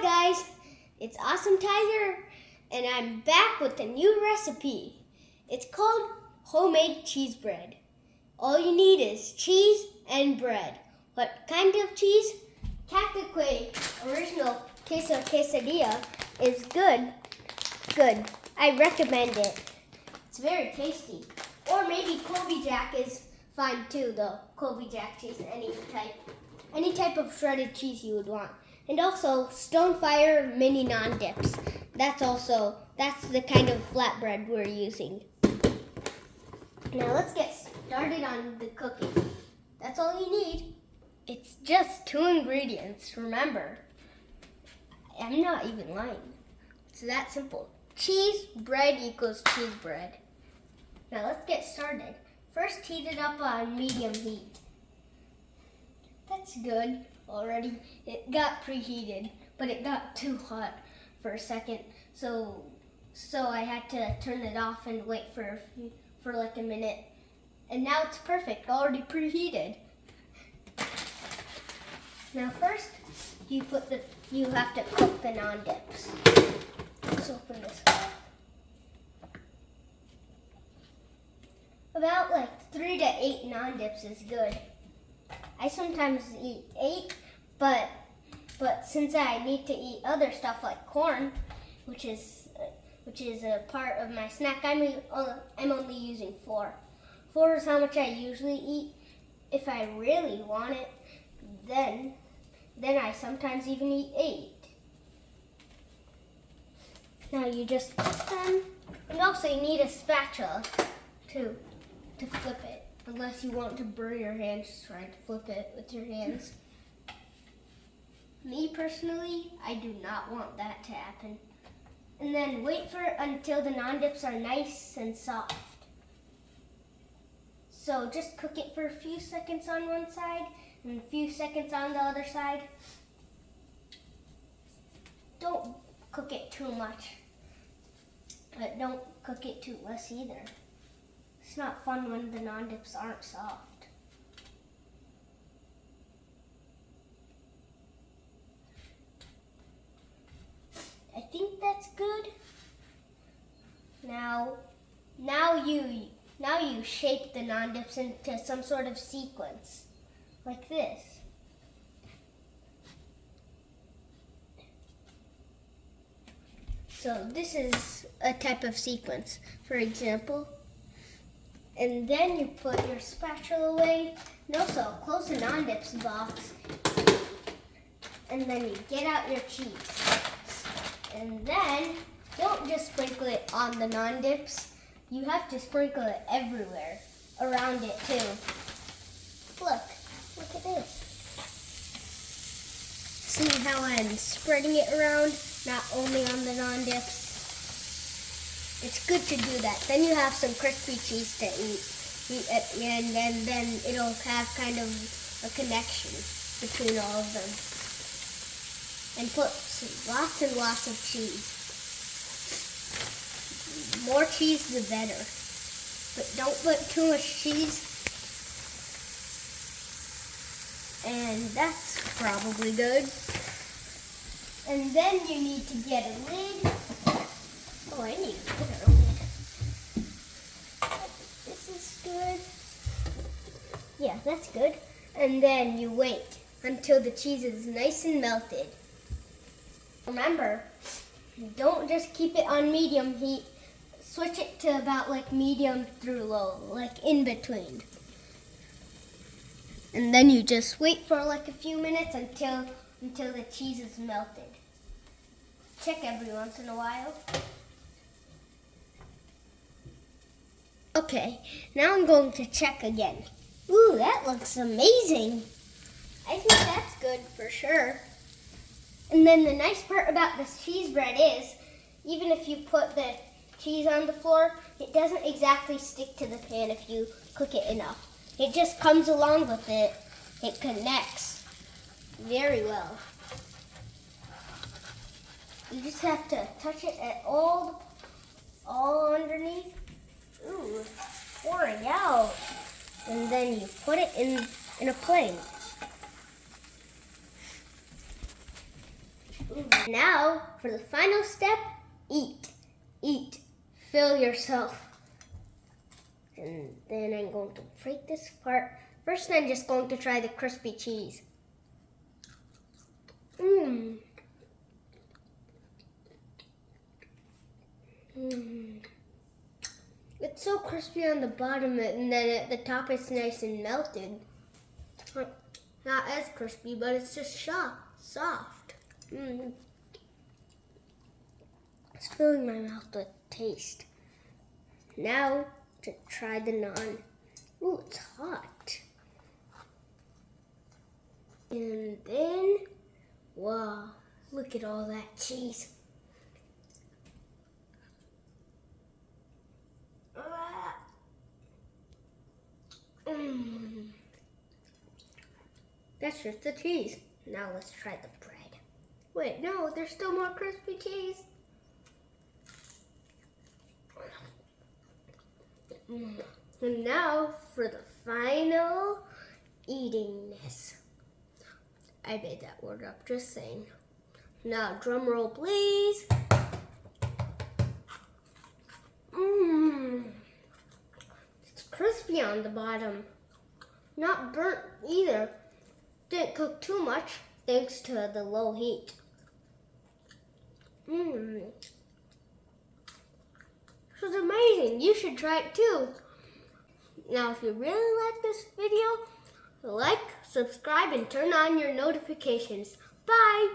Hi guys, it's Awesome Tiger, and I'm back with a new recipe. It's called homemade cheese bread. All you need is cheese and bread. What kind of cheese? Cactus original queso quesadilla is good. I recommend it. It's very tasty. Or maybe Colby Jack is fine too, though. Colby Jack cheese, any type of shredded cheese you would want. And also Stonefire mini non-dips. That's the kind of flatbread we're using. Now let's get started on the cooking. That's all you need. It's just 2 ingredients, remember. I'm not even lying. It's that simple. Cheese bread equals cheese bread. Now let's get started. First, heat it up on medium heat. That's good already. It got preheated, but it got too hot for a second. So I had to turn it off and wait for like a minute. And now it's perfect, already preheated. Now first, you have to cook the non-dips. Let's open this up. About like 3 to 8 non-dips is good. I sometimes eat 8, but since I need to eat other stuff like corn, which is a part of my snack, I'm only using 4. 4 is how much I usually eat. If I really want it, then I sometimes even eat 8. Now you just put them, and also you need a spatula to flip it. Unless you want to burn your hands trying to flip it with your hands. Me personally, I do not want that to happen. And then wait for it until the non-dips are nice and soft. So just cook it for a few seconds on one side and a few seconds on the other side. Don't cook it too much, but don't cook it too less either. It's not fun when the non-dips aren't soft. I think that's good. Now you shape the non-dips into some sort of sequence, like this. So this is a type of sequence, for example. And then you put your spatula away. And also close the non-dips box. And then you get out your cheese. And then don't just sprinkle it on the non-dips. You have to sprinkle it everywhere around it too. Look at this. See how I'm spreading it around, not only on the non-dips. It's good to do that. Then you have some crispy cheese to eat at the end, and then it'll have kind of a connection between all of them. And put lots and lots of cheese. More cheese, the better. But don't put too much cheese. And that's probably good. And then you need to get a lid. Oh, I need to put it on. This is good. Yeah, that's good. And then you wait until the cheese is nice and melted. Remember, don't just keep it on medium heat. Switch it to about like medium through low, like in between. And then you just wait for like a few minutes until the cheese is melted. Check every once in a while. Okay, now I'm going to check again. Ooh, that looks amazing. I think that's good for sure. And then the nice part about this cheese bread is, even if you put the cheese on the floor, it doesn't exactly stick to the pan if you cook it enough. It just comes along with it. It connects very well. You just have to touch it at all underneath. Ooh, it's pouring out. And then you put it in a plate. Ooh. Now, for the final step, eat. Eat. Fill yourself. And then I'm going to break this apart. First, I'm just going to try the crispy cheese. It's so crispy on the bottom, and then at the top it's nice and melted. Not as crispy, but it's just soft. It's filling my mouth with taste. Now to try the naan. Ooh, it's hot. And then, wow, look at all that cheese. That's just the cheese. Now let's try the bread. Wait, no, there's still more crispy cheese. And now for the final eatingness. I made that word up, just saying. Now, drum roll, please. It's crispy on the bottom. Not burnt either. Didn't cook too much thanks to the low heat. This was amazing. You should try it too. Now, if you really like this video, like, subscribe, and turn on your notifications. Bye!